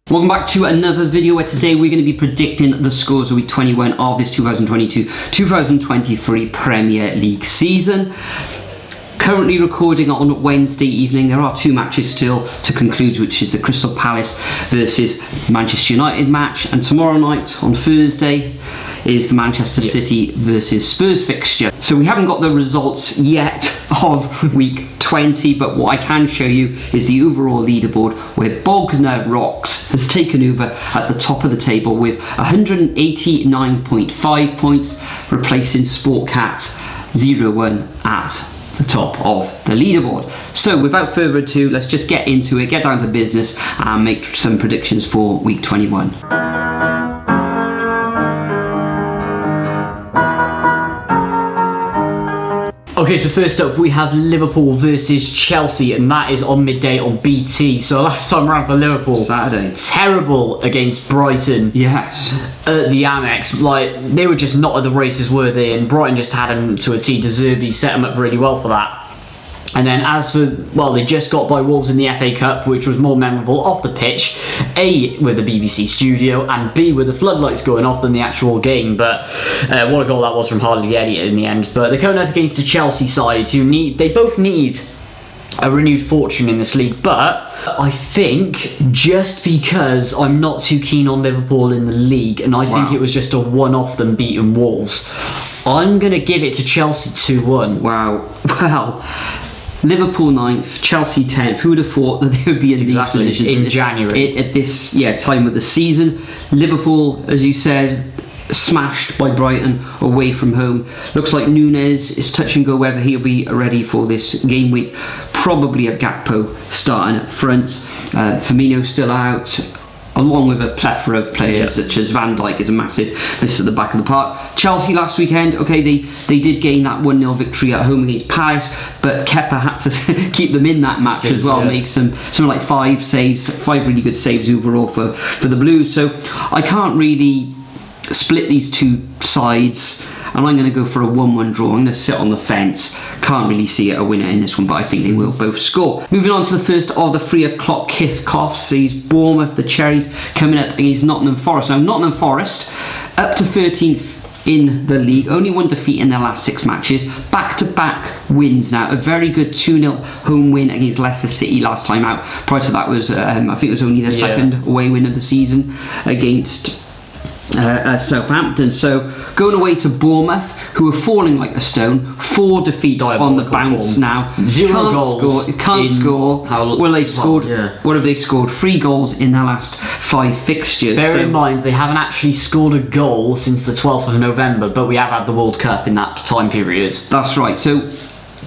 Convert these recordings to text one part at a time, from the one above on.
Welcome back to another video where today we're going to be predicting the scores of week 21 of this 2022-2023 Premier League season. Currently recording on Wednesday evening. There are two matches still to conclude, which is the Crystal Palace versus Manchester United match, and tomorrow night on Thursday is the Manchester City versus Spurs fixture. So we haven't got the results yet of week 20, but what I can show you is the overall leaderboard, where Bognor Rocks has taken over at the top of the table with 189.5 points, replacing Sportcat 01 at the top of the leaderboard. So without further ado, let's just get into it, get down to business and make some predictions for week 21. Okay, so first up we have Liverpool versus Chelsea, and that is on midday on BT. So last time around for Liverpool, Saturday, terrible against Brighton. Yes, at the Amex, like they were just not at the races, were they? And Brighton just had them to a T. De Zerbi set them up really well for that. And then as for, well, they just got by Wolves in the FA Cup, which was more memorable off the pitch, A, with the BBC studio, and B, with the floodlights going off than the actual game. But what a goal that was from Harley Elliott in the end. But they're coming up against the Chelsea side, they both need a renewed fortune in this league. But I think just because I'm not too keen on Liverpool in the league, and I think it was just a one-off them beating Wolves, I'm going to give it to Chelsea 2-1. Wow. Well, Liverpool 9th, Chelsea 10th. Who would have thought that they would be in these positions in January at this time of the season? Liverpool, as you said, smashed by Brighton away from home. Looks like Nunes is touch and go whether he'll be ready for this game week. Probably a Gakpo starting up front. Firmino still out, along with a plethora of players such as Van Dijk is a massive miss at the back of the park. Chelsea last weekend, okay, they did gain that 1-0 victory at home against Palace, but Kepa had to keep them in that match as well, make something like 5 really good saves overall for the Blues. So I can't really split these two sides, and I'm going to go for a 1-1 draw. I'm going to sit on the fence. Can't really see a winner in this one, but I think they will both score. Moving on to the first of the 3 o'clock kickoffs, sees Bournemouth, the Cherries, coming up against Nottingham Forest. Now, Nottingham Forest, up to 13th in the league, only one defeat in their last 6 matches, back-to-back wins now. A very good 2-0 home win against Leicester City last time out. Prior to that was, I think it was only their second away win of the season against Southampton. So going away to Bournemouth, who are falling like a stone, 4 defeats on the bounce now. 0 goals. Can't score. Well, they've scored. What have they scored? 3 goals in their last 5 fixtures. Bear in mind, they haven't actually scored a goal since the 12th of November, but we have had the World Cup in that time period. That's right. So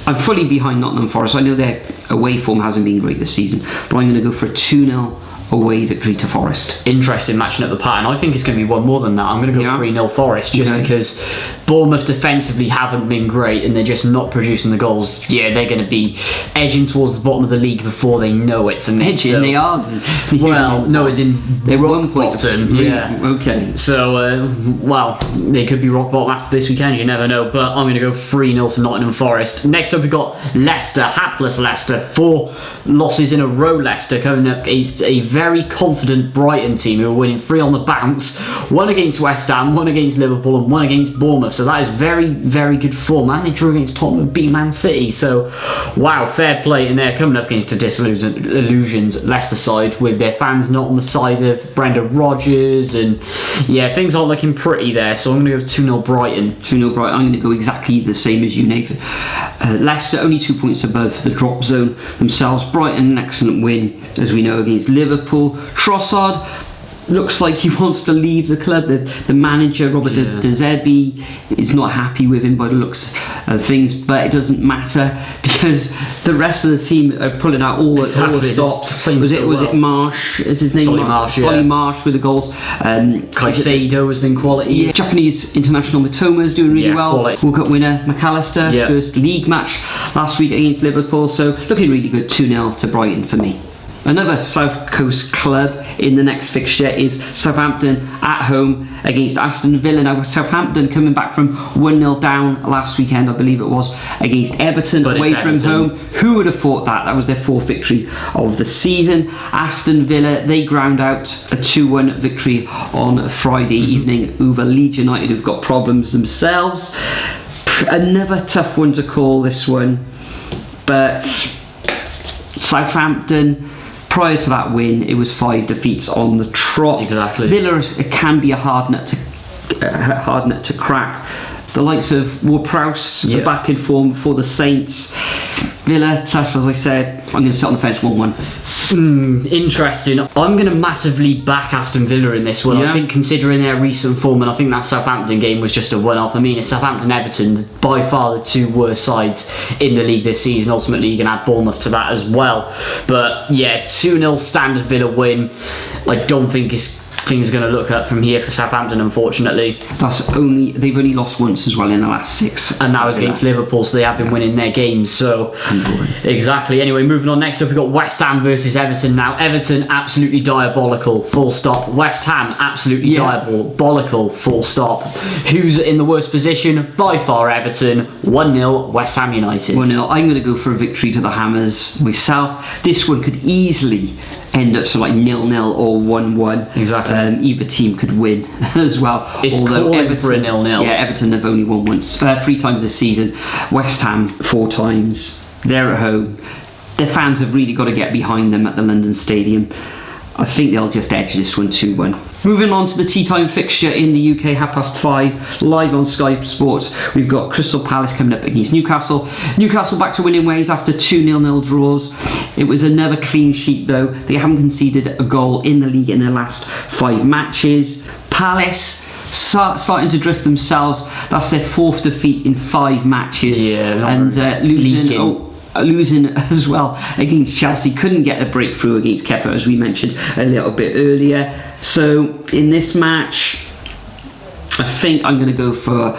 I'm fully behind Nottingham Forest. I know their away form hasn't been great this season, but I'm going to go for a 2-0 away victory to Forest. Interesting matching up the pattern. I think it's going to be one more than that. I'm going to go 3-0 Forest, just because Bournemouth defensively haven't been great and they're just not producing the goals. Yeah, they're going to be edging towards the bottom of the league before they know it. For me, edging, they are. Well, no, as in they're rock bottom. Yeah. Okay. So, well, they could be rock bottom after this weekend. You never know. But I'm going to go 3-0 to Nottingham Forest. Next up, we've got Leicester, hapless Leicester. 4 losses in a row. Leicester coming up against a very confident Brighton team who are winning 3 on the bounce. 1 against West Ham, 1 against Liverpool, and 1 against Bournemouth. So that is very, very good form. And they drew against Tottenham and beat Man City. So, wow, fair play. And they're coming up against a disillusioned Leicester side with their fans not on the side of Brendan Rodgers. And yeah, things aren't looking pretty there. So I'm going to go 2-0 Brighton. 2-0 Brighton. I'm going to go exactly the same as you, Nathan. Leicester only 2 points above the drop zone themselves. Brighton, an excellent win, as we know, against Liverpool. Trossard looks like he wants to leave the club. The manager, Robert De Zerbi, is not happy with him by the looks of things, but it doesn't matter because the rest of the team are pulling out all the stops. Was it Marsh? Is his name? Solly Marsh, Solly Marsh with the goals. Caicedo has been quality. Yeah. Japanese international Mitoma is doing really well. Quality. World Cup winner McAllister, first league match last week against Liverpool. So looking really good. 2-0 to Brighton for me. Another South Coast club in the next fixture is Southampton at home against Aston Villa. Now, Southampton coming back from 1-0 down last weekend, I believe it was, against Everton But away it's from Everton. home. Who would have thought that? That was their fourth victory of the season. Aston Villa, they ground out a 2-1 victory on Friday evening over Leeds United, who've got problems themselves. Another tough one to call, this one. But Southampton, prior to that win, it was 5 defeats on the trot. Exactly. Villa, it can be a hard nut to crack. The likes of Ward-Prowse are back in form for the Saints. Villa, tough, as I said. I'm going to sit on the fence 1-1. Interesting. I'm going to massively back Aston Villa in this one. Yeah. I think considering their recent form, and I think that Southampton game was just a one-off. I mean, it's Southampton-Everton, by far the two worst sides in the league this season. Ultimately, you can add Bournemouth to that as well. But yeah, 2-0 standard Villa win. I don't think things are going to look up from here for Southampton, unfortunately. They've only lost once as well in the last 6. And that was against Liverpool, so they have been winning their games. So exactly. Anyway, moving on. Next up, we've got West Ham versus Everton. Now, Everton absolutely diabolical, full stop. West Ham absolutely diabolical, full stop. Who's in the worst position? By far, Everton. 1-0 West Ham United. 1-0. I'm going to go for a victory to the Hammers myself. This one could easily end up like 0-0 or 1-1. Exactly. Either team could win as well. It's calling for a 0-0. Yeah, Everton have only won once, 3 times this season. West Ham 4 times. They're at home. Their fans have really got to get behind them at the London Stadium. I think they'll just edge this one 2-1. Moving on to the tea time fixture in the UK, 5:30, live on Sky Sports. We've got Crystal Palace coming up against Newcastle. Newcastle back to winning ways after 2 0-0 draws. It was another clean sheet though. They haven't conceded a goal in the league in their last 5 matches. Palace starting to drift themselves. That's their 4th defeat in 5 matches. Yeah, and losing as well against Chelsea. Couldn't get a breakthrough against Kepa, as we mentioned a little bit earlier. So in this match, I think I'm going to go for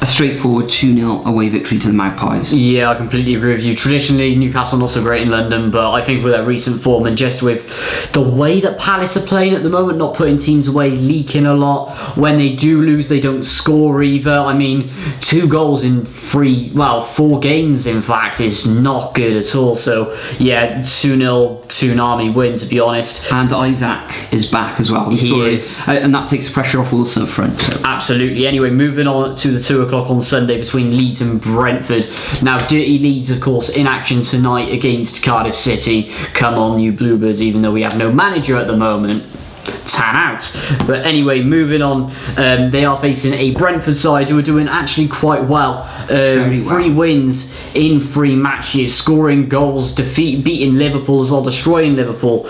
a straightforward 2-0 away victory to the Magpies. Yeah, I completely agree with you. Traditionally, Newcastle not so great in London, but I think with their recent form and just with the way that Palace are playing at the moment, not putting teams away, leaking a lot. When they do lose, they don't score either. I mean, 2 goals in 4 games, in fact, is not good at all. So, yeah, 2-0 tsunami win, to be honest. And Isaac is back as well. He is. And that takes pressure off Wilson up front. So. Absolutely. Anyway, moving on to the 2 o'clock on Sunday between Leeds and Brentford. Now, dirty Leeds, of course, in action tonight against Cardiff City. Come on, you Bluebirds, even though we have no manager at the moment. Tan out. But anyway, moving on, they are facing a Brentford side who are doing actually quite well. 3 wins in 3 matches, scoring goals, beating Liverpool as well, destroying Liverpool.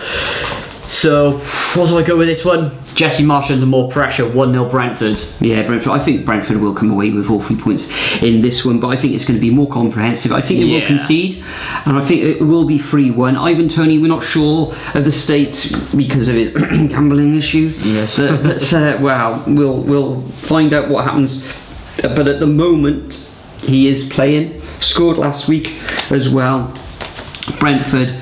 So, what do I go with this one? Jesse Marsh under more pressure, 1-0 Brentford. Yeah, Brentford. I think Brentford will come away with all 3 points in this one, but I think it's going to be more comprehensive. I think they will concede, and I think it will be 3-1. Ivan Toney, we're not sure of the state because of his gambling issues. Yes. But well, we'll find out what happens. But at the moment, he is playing. Scored last week as well. Brentford,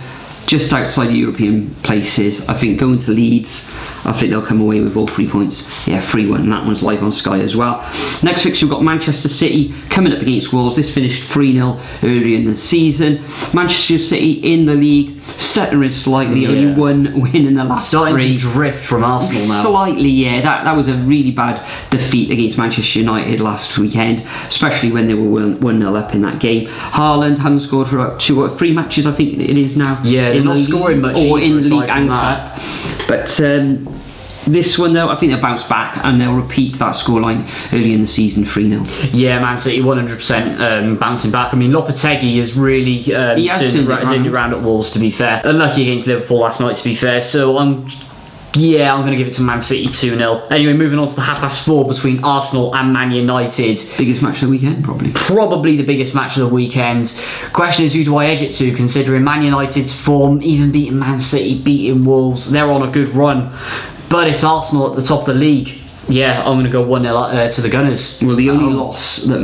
just outside the European places. I think going to Leeds, I think they'll come away with all 3 points. Yeah, 3-1, and that one's live on Sky as well. Next fixture, we've got Manchester City coming up against Wolves. This finished 3-0 earlier in the season. Manchester City in the league, stuttering slightly, only 1 win in the last 3. Starting to drift from Arsenal now. Slightly, yeah. That was a really bad defeat against Manchester United last weekend, especially when they were 1-0 up in that game. Haaland hadn't scored for about 2 or 3 matches, I think it is now. Yeah, they're not scoring much or in the aside league from and that. cup. But this one though, I think they'll bounce back and they'll repeat that scoreline early in the season, 3-0. Yeah, Man City 100% bouncing back. I mean, Lopetegui has really turned it around at Wolves, to be fair. Unlucky against Liverpool last night, to be fair. So I'm going to give it to Man City 2-0. Anyway, moving on to the 4:30 between Arsenal and Man United. Biggest match of the weekend, probably. Probably the biggest match of the weekend. Question is, who do I edge it to, considering Man United's form, even beating Man City, beating Wolves. They're on a good run. But it's Arsenal at the top of the league. Yeah, I'm going to go 1-0 to the Gunners. Well, the only loss that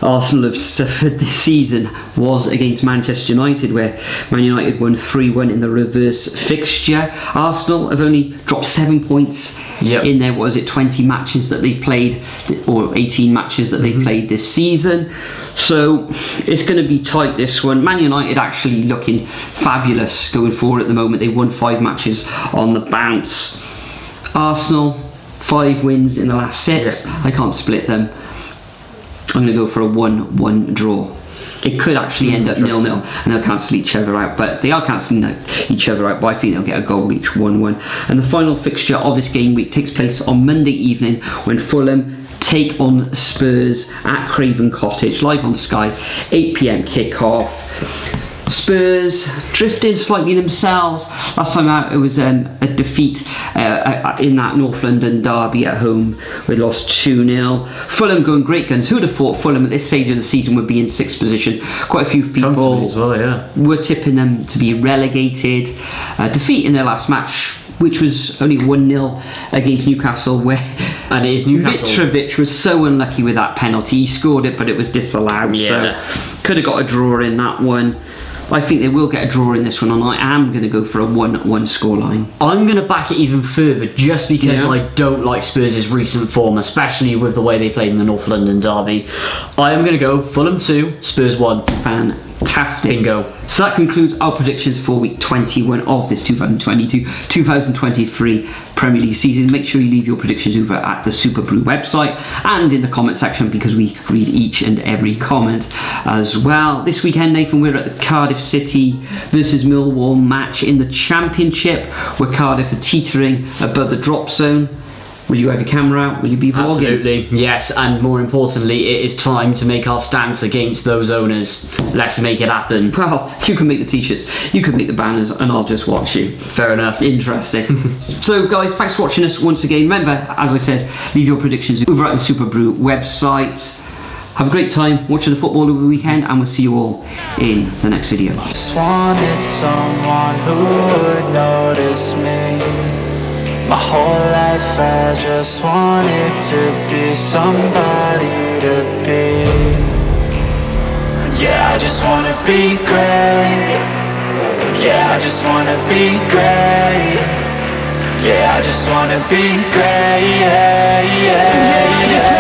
Arsenal have suffered this season was against Manchester United, where Man United won 3-1 in the reverse fixture. Arsenal have only dropped 7 points in their, 20 matches that they've played, or 18 matches that they've played this season. So it's going to be tight, this one. Man United actually looking fabulous going forward at the moment. They won 5 matches on the bounce. Arsenal, 5 wins in the last 6. I can't split them. I'm going to go for a 1-1 draw. It could actually end up 0-0 and they'll cancel each other out, but they are cancelling each other out, but I think they'll get a goal each, 1-1. And the final fixture of this game week takes place on Monday evening when Fulham take on Spurs at Craven Cottage, live on Sky, 8 p.m. kickoff. Spurs drifted slightly themselves. Last time out it was a defeat in that North London derby at home. We lost 2-0. Fulham going great guns. Who would have thought Fulham at this stage of the season would be in 6th position? Quite a few people as well, were tipping them to be relegated. Defeat in their last match, which was only 1-0 against Newcastle, where and it is Newcastle. Mitrovic was so unlucky with that penalty. He scored it, but it was disallowed. So could have got a draw in that one. I think they will get a draw in this one, and I am going to go for a 1-1 scoreline. I'm going to back it even further, just because I don't like Spurs' recent form, especially with the way they played in the North London derby. I am going to go Fulham 2, Spurs 1. Fantastic. Bingo. So that concludes our predictions for week 21 of this 2022-2023 Premier League season. Make sure you leave your predictions over at the Super Brew website and in the comment section, because we read each and every comment as well. This weekend, Nathan, we're at the Cardiff City versus Millwall match in the Championship, where Cardiff are teetering above the drop zone. Will you have your camera out? Will you be vlogging? Absolutely, yes, and more importantly, it is time to make our stance against those owners. Let's make it happen. Well, you can make the t-shirts, you can make the banners, and I'll just watch you. Fair enough. Interesting. So guys, thanks for watching us once again. Remember, as I said, leave your predictions over at the Super Brew website. Have a great time watching the football over the weekend, and we'll see you all in the next video. Just wanted someone who would notice me. My whole life I just wanted to be somebody to be. Yeah, I just wanna be great. Yeah, I just wanna be great. Yeah, I just wanna be great. Yeah, yeah, yeah.